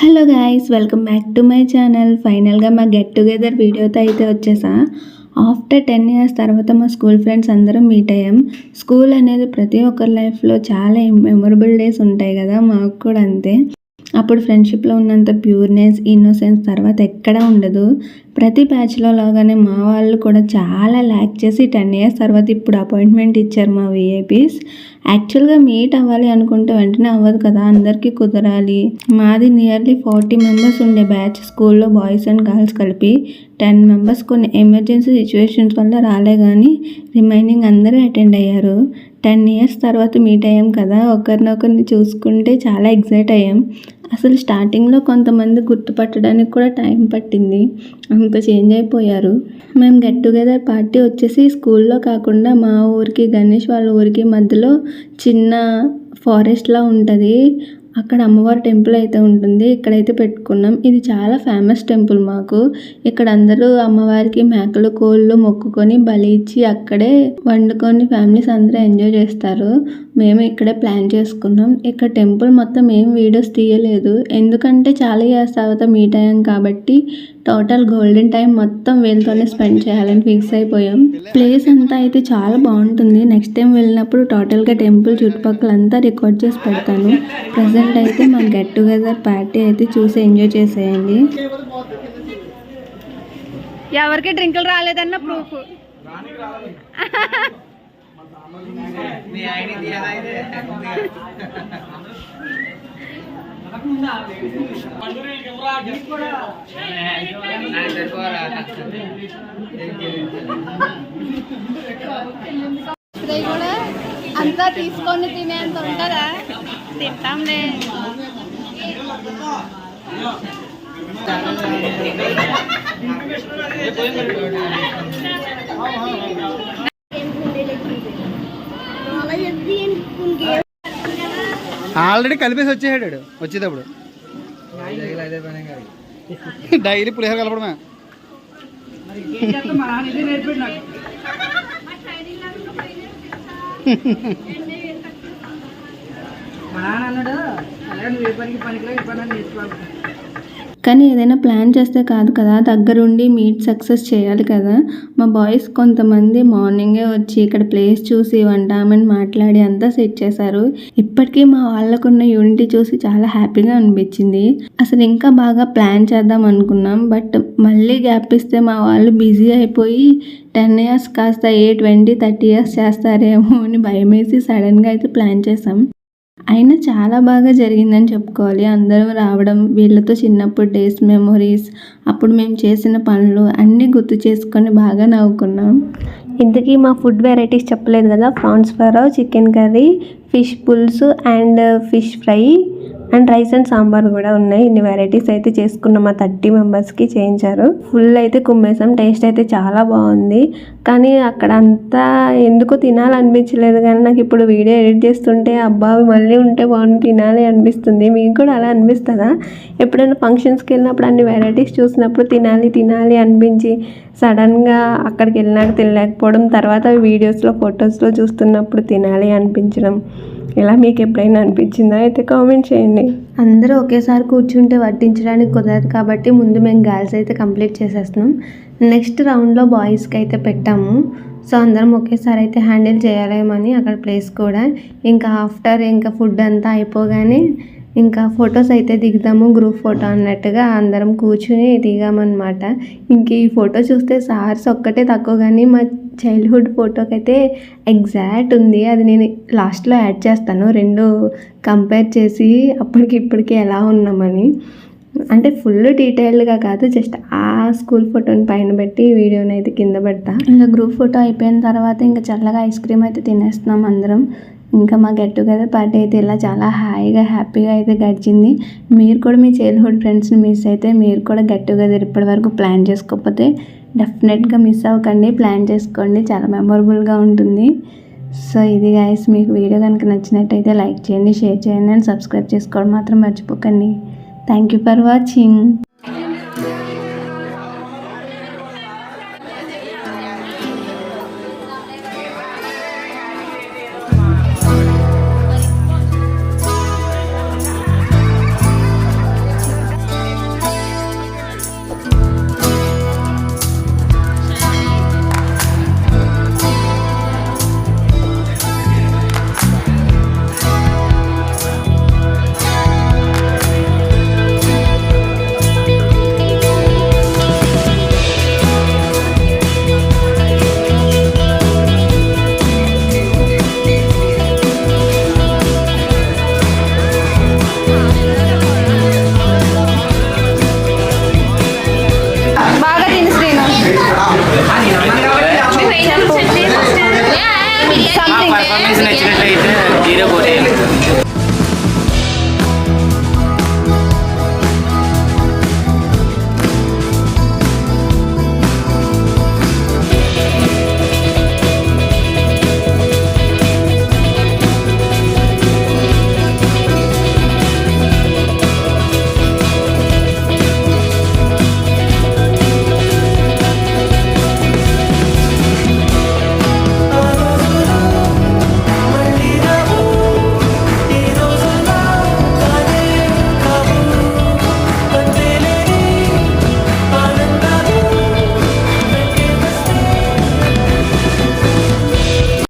Hello guys, welcome back to my channel. ఫైనల్గా మా get together వీడియోతో అయితే వచ్చేసా. ఆఫ్టర్ 10 years తర్వాత మా స్కూల్ ఫ్రెండ్స్ అందరం మీట్ అయ్యాం. స్కూల్ అనేది ప్రతి ఒక్కరి లైఫ్లో చాలా మెమొరబుల్ డేస్ ఉంటాయి కదా, మాకు కూడా అంతే. అప్పుడు ఫ్రెండ్షిప్లో ఉన్నంత ప్యూర్నెస్, ఇన్నోసెన్స్ తర్వాత ఎక్కడా ఉండదు. ప్రతి బ్యాచ్లో లాగానే మా వాళ్ళు కూడా చాలా ల్యాక్ చేసి 10 years తర్వాత ఇప్పుడు అపాయింట్మెంట్ ఇచ్చారు మా విఐపీస్. యాక్చువల్గా మీట్ అవ్వాలి అనుకుంటే వెంటనే అవ్వదు కదా, అందరికీ కుదరాలి. మాది నియర్లీ 40 members ఉండే బ్యాచ్. స్కూల్లో బాయ్స్ అండ్ గర్ల్స్ కలిపి 10 members కొన్ని ఎమర్జెన్సీ సిచ్యువేషన్స్ వల్ల రాలే, కానీ రిమైనింగ్ అందరూ అటెండ్ అయ్యారు. 10 years తర్వాత మీట్ అయ్యాం కదా, ఒకరినొకరిని చూసుకుంటే చాలా ఎగ్జైట్ అయ్యాం. అసలు స్టార్టింగ్లో కొంతమంది గుర్తుపట్టడానికి కూడా టైం పట్టింది, అంత చేంజ్ అయిపోయారు. మేము గెట్ టుగెదర్ పార్టీ వచ్చేసి స్కూల్లో కాకుండా మా ఊరికి, గణేష్ వాళ్ళ ఊరికి మధ్యలో చిన్న ఫారెస్ట్లా ఉంటుంది. అక్కడ అమ్మవారి టెంపుల్ అయితే ఉంటుంది, ఇక్కడైతే పెట్టుకున్నాం. ఇది చాలా ఫేమస్ టెంపుల్ మాకు. ఇక్కడ అందరూ అమ్మవారికి మేకలు, కోళ్ళు మొక్కుకొని బలి ఇచ్చి అక్కడే వండుకొని ఫ్యామిలీస్ అందరూ ఎంజాయ్ చేస్తారు. మేము ఇక్కడే ప్లాన్ చేసుకున్నాం. ఇక్కడ టెంపుల్ మొత్తం ఏం వీడియోస్ తీయలేదు, ఎందుకంటే చాలా ఇయర్స్ తర్వాత మీట్ అయ్యాం కాబట్టి టోటల్ గోల్డెన్ టైం మొత్తం వీళ్ళతోనే స్పెండ్ చేయాలని ఫిక్స్ అయిపోయాం. ప్లేస్ అంతా అయితే చాలా బాగుంటుంది. నెక్స్ట్ టైం వెళ్ళినప్పుడు టోటల్గా టెంపుల్ చుట్టుపక్కల అంతా రికార్డ్ చేసి పెడతాను. ప్రజెంట్ అయితే మా గెట్ టుగెదర్ పార్టీ అయితే చూసి ఎంజాయ్ చేసేయండి. ఎవరికి డ్రింకులు రాలేదన్న ప్రూఫ్. కూడా అంతా తీసుకొని తినేంత ఉంటుందా? తింటాంలే. ఆల్రెడీ కలిపేసి వచ్చేసాడు వచ్చేటప్పుడు. డైలీ పులిహోర కలపడమే. కానీ ఏదైనా ప్లాన్ చేస్తే కాదు కదా, దగ్గరుండి మీట్ సక్సెస్ చేయాలి కదా. మా బాయ్స్ కొంతమంది మార్నింగే వచ్చి ఇక్కడ ప్లేస్ చూసి వంటామని మాట్లాడి అంతా సెట్ చేశారు. ఇప్పటికీ మా వాళ్ళకున్న యూనిటీ చూసి చాలా హ్యాపీగా అనిపించింది. అసలు ఇంకా బాగా ప్లాన్ చేద్దాం అనుకున్నాం, బట్ మళ్ళీ గ్యాప్ ఇస్తే మా వాళ్ళు బిజీ అయిపోయి 10 years కాస్త 20, 30 years చేస్తారేమో అని భయం వేసి సడన్గా అయితే ప్లాన్ చేసాం. అయినా చాలా బాగా జరిగిందని చెప్పుకోవాలి. అందరం రావడం, వీళ్ళతో చిన్నప్పుడు డేస్ మెమొరీస్, అప్పుడు మేము చేసిన పనులు అన్నీ గుర్తు చేసుకొని బాగా నవ్వుకున్నాం. ఇంతకీ మా ఫుడ్ వెరైటీస్ చెప్పలేదు కదా, prawns fry, chicken curry, fish పులుసు and fish fry and rice and sambar కూడా ఉన్నాయి. ఇన్ని వెరైటీస్ అయితే చేసుకున్నాం. మా 30 members చేయించారు. ఫుల్ అయితే కుమ్మేసాం. టేస్ట్ అయితే చాలా బాగుంది, కానీ అక్కడ అంతా ఎందుకో తినాలనిపించలేదు. కానీ నాకు ఇప్పుడు వీడియో ఎడిట్ చేస్తుంటే అబ్బా మళ్ళీ ఉంటే బాగుంది, తినాలి అనిపిస్తుంది. మీకు కూడా అలా అనిపిస్తుందా? ఎప్పుడైనా ఫంక్షన్స్కి వెళ్ళినప్పుడు అన్ని వెరైటీస్ చూసినప్పుడు తినాలి అనిపించి సడన్గా అక్కడికి వెళ్ళినాక తినలేకపోవడం, తర్వాత వీడియోస్లో ఫొటోస్లో చూస్తున్నప్పుడు తినాలి అనిపించడం, ఇలా మీకు ఎప్పుడైనా అనిపించిందా? అయితే కామెంట్ చేయండి. అందరూ ఒకేసారి కూర్చుంటే వడ్డించడానికి కుదరదు కాబట్టి ముందు మేము గర్ల్స్ అయితే కంప్లీట్ చేసేస్తున్నాం. నెక్స్ట్ రౌండ్లో బాయ్స్కి అయితే పెట్టాము. సో అందరం ఒకేసారి అయితే హ్యాండిల్ చేయలేమని అక్కడ ప్లేస్ కూడా. ఇంకా ఆఫ్టర్ ఇంకా ఫుడ్ అంతా అయిపోగానే ఇంకా ఫొటోస్ అయితే దిగుతాము, గ్రూప్ ఫోటో అన్నట్టుగా అందరం కూర్చుని దిగామన్నమాట. ఇంక ఈ ఫోటో చూస్తే సార్స్ ఒక్కటే తక్కువ, కానీ మా చైల్డ్హుడ్ ఫోటోకి అయితే ఎగ్జాక్ట్ ఉంది. అది నేను లాస్ట్లో యాడ్ చేస్తాను, రెండు కంపేర్ చేసి అప్పటికి ఇప్పటికి ఎలా ఉన్నామని. అంటే ఫుల్ డీటెయిల్డ్గా కాదు, జస్ట్ ఆ స్కూల్ ఫోటోని పైన పెట్టి వీడియోని అయితే కింద పెడతా. ఇంకా గ్రూప్ ఫోటో అయిపోయిన తర్వాత ఇంకా చల్లగా ఐస్ క్రీమ్ అయితే తినేస్తున్నాం అందరం. ఇంకా మా గెట్ టుగెదర్ పార్టీ అయితే ఇలా చాలా హాయిగా హ్యాపీగా అయితే గడిచింది. మీరు కూడా మీ చైల్డ్హుడ్ ఫ్రెండ్స్ని మిస్ అయితే మీరు కూడా గెట్ టుగెదర్ ఇప్పటి వరకు ప్లాన్ చేసుకోకపోతే డెఫినెట్గా మిస్ అవ్వకండి, ప్లాన్ చేసుకోండి, చాలా మెమొరబుల్గా ఉంటుంది. సో ఇది గైస్, మీకు వీడియో కనుక నచ్చినట్టయితే లైక్ చేయండి, షేర్ చేయండి అండ్ సబ్స్క్రైబ్ చేసుకోవడం మాత్రం మర్చిపోకండి. Thank you for watching. Performance నచ్చినట్లయితే 0 కొట్టేయాలి.